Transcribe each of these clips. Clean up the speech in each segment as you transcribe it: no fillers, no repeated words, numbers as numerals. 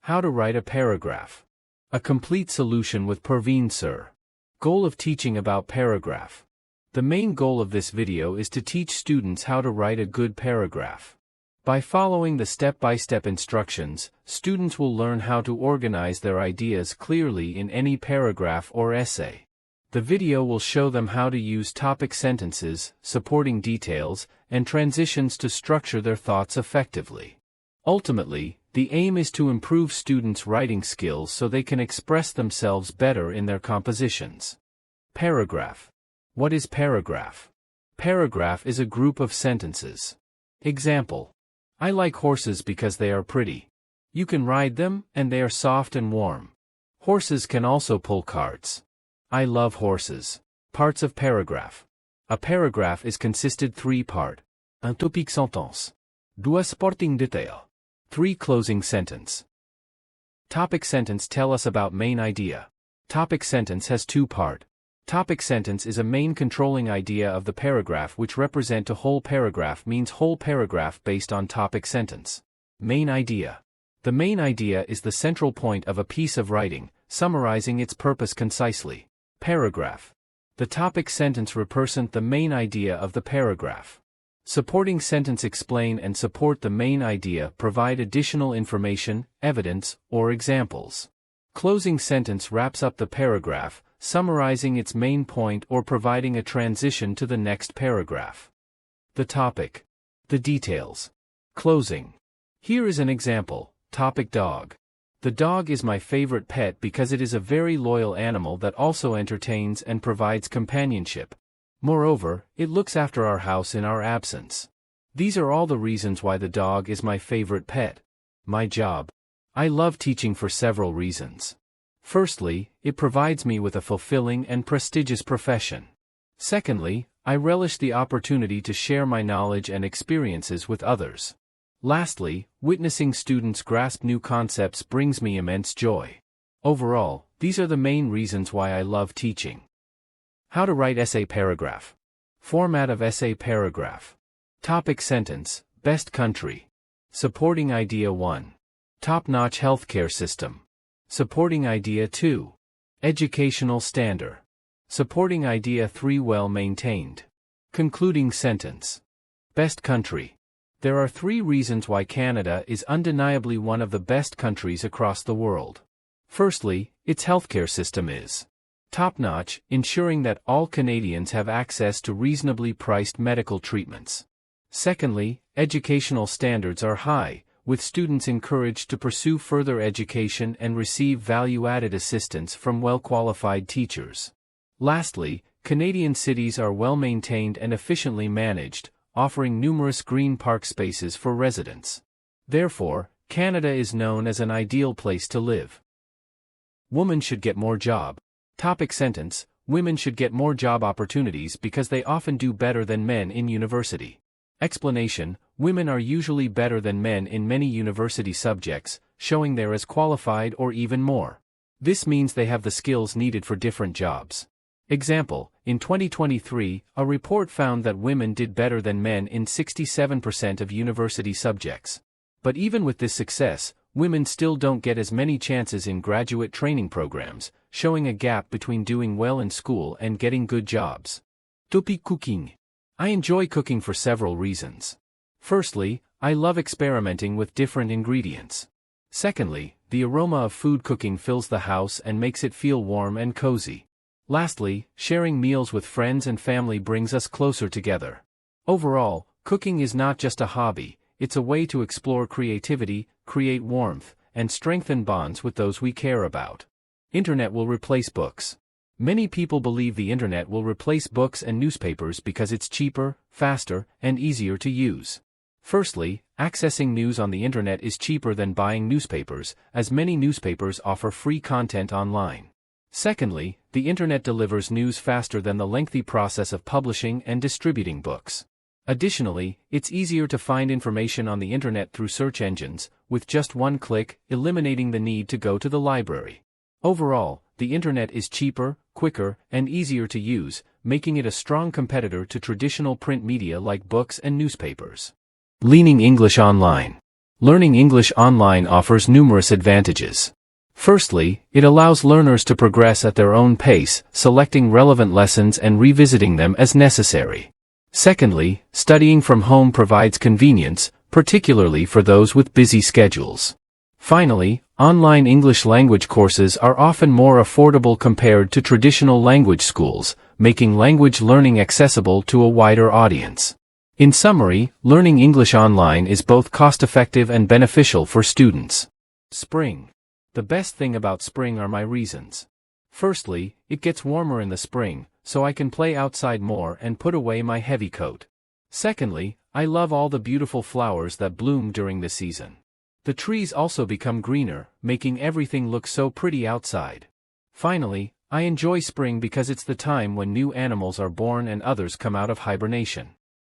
How to write a paragraph. A complete solution with Parveen Sir. Goal of teaching about paragraph. The main goal of this video is to teach students how to write a good paragraph. By following the step-by-step instructions, students will learn how to organize their ideas clearly in any paragraph or essay. The video will show them how to use topic sentences, supporting details, and transitions to structure their thoughts effectively. Ultimately, the aim is to improve students' writing skills so they can express themselves better in their compositions. Paragraph. What is paragraph? Paragraph is a group of sentences. Example. I like horses because they are pretty. You can ride them, and they are soft and warm. Horses can also pull carts. I love horses. Parts of paragraph. A paragraph is consisted 3 parts. Un topic sentence. 2 supporting detail. 3 closing sentence. Topic sentence tell us about main idea. Topic sentence has 2 parts. Topic sentence is a main controlling idea of the paragraph which represent a whole paragraph means whole paragraph based on topic sentence. Main idea. The main idea is the central point of a piece of writing, summarizing its purpose concisely. Paragraph. The topic sentence represent the main idea of the paragraph. Supporting sentence explain and support the main idea, provide additional information, evidence, or examples. Closing sentence wraps up the paragraph, summarizing its main point or providing a transition to the next paragraph. The topic. The details. Closing. Here is an example. Topic dog. The dog is my favorite pet because it is a very loyal animal that also entertains and provides companionship. Moreover, it looks after our house in our absence. These are all the reasons why the dog is my favorite pet. My job. I love teaching for several reasons. Firstly, it provides me with a fulfilling and prestigious profession. Secondly, I relish the opportunity to share my knowledge and experiences with others. Lastly, witnessing students grasp new concepts brings me immense joy. Overall, these are the main reasons why I love teaching. How to write essay paragraph. Format of essay paragraph. Topic sentence, best country. Supporting idea 1. Top-notch healthcare system. Supporting idea 2. Educational standard. Supporting idea 3. Well-maintained. Concluding sentence. Best country. There are 3 reasons why Canada is undeniably one of the best countries across the world. Firstly, its healthcare system is top-notch, ensuring that all Canadians have access to reasonably priced medical treatments. Secondly, educational standards are high, with students encouraged to pursue further education and receive value-added assistance from well-qualified teachers. Lastly, Canadian cities are well-maintained and efficiently managed, offering numerous green park spaces for residents. Therefore, Canada is known as an ideal place to live. Women should get more job. Topic sentence, women should get more job opportunities because they often do better than men in university. Explanation, women are usually better than men in many university subjects, showing they're as qualified or even more. This means they have the skills needed for different jobs. Example, in 2023, a report found that women did better than men in 67% of university subjects. But even with this success, women still don't get as many chances in graduate training programs, showing a gap between doing well in school and getting good jobs. Topic cooking. I enjoy cooking for several reasons. Firstly, I love experimenting with different ingredients. Secondly, the aroma of food cooking fills the house and makes it feel warm and cozy. Lastly, sharing meals with friends and family brings us closer together. Overall, cooking is not just a hobby, it's a way to explore creativity, create warmth, and strengthen bonds with those we care about. Internet will replace books. Many people believe the internet will replace books and newspapers because it's cheaper, faster, and easier to use. Firstly, accessing news on the internet is cheaper than buying newspapers, as many newspapers offer free content online. Secondly, the internet delivers news faster than the lengthy process of publishing and distributing books. Additionally, it's easier to find information on the internet through search engines, with just one click, eliminating the need to go to the library. Overall, the internet is cheaper, quicker, and easier to use, making it a strong competitor to traditional print media like books and newspapers. Learning English online. Learning English online offers numerous advantages. Firstly, it allows learners to progress at their own pace, selecting relevant lessons and revisiting them as necessary. Secondly, studying from home provides convenience, particularly for those with busy schedules. Finally, online English language courses are often more affordable compared to traditional language schools, making language learning accessible to a wider audience. In summary, learning English online is both cost-effective and beneficial for students. Spring. The best thing about spring are my reasons. Firstly, it gets warmer in the spring, so I can play outside more and put away my heavy coat. Secondly, I love all the beautiful flowers that bloom during the season. The trees also become greener, making everything look so pretty outside. Finally, I enjoy spring because it's the time when new animals are born and others come out of hibernation.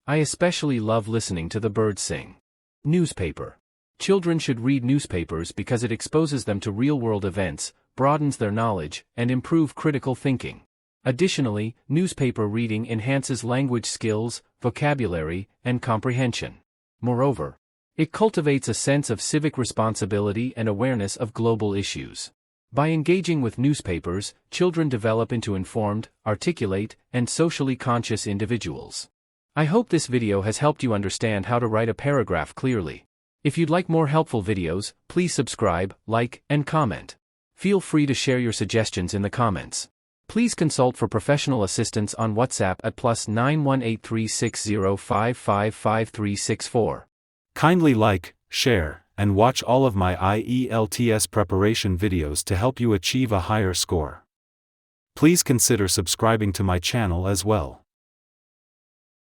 I especially love listening to the birds sing. Newspaper. Children should read newspapers because it exposes them to real-world events, broadens their knowledge, and improves critical thinking. Additionally, newspaper reading enhances language skills, vocabulary, and comprehension. Moreover, it cultivates a sense of civic responsibility and awareness of global issues. By engaging with newspapers, children develop into informed, articulate, and socially conscious individuals. I hope this video has helped you understand how to write a paragraph clearly. If you'd like more helpful videos, please subscribe, like, and comment. Feel free to share your suggestions in the comments. Please consult for professional assistance on WhatsApp at +918 360 555364. Kindly like, share, and watch all of my IELTS preparation videos to help you achieve a higher score. Please consider subscribing to my channel as well.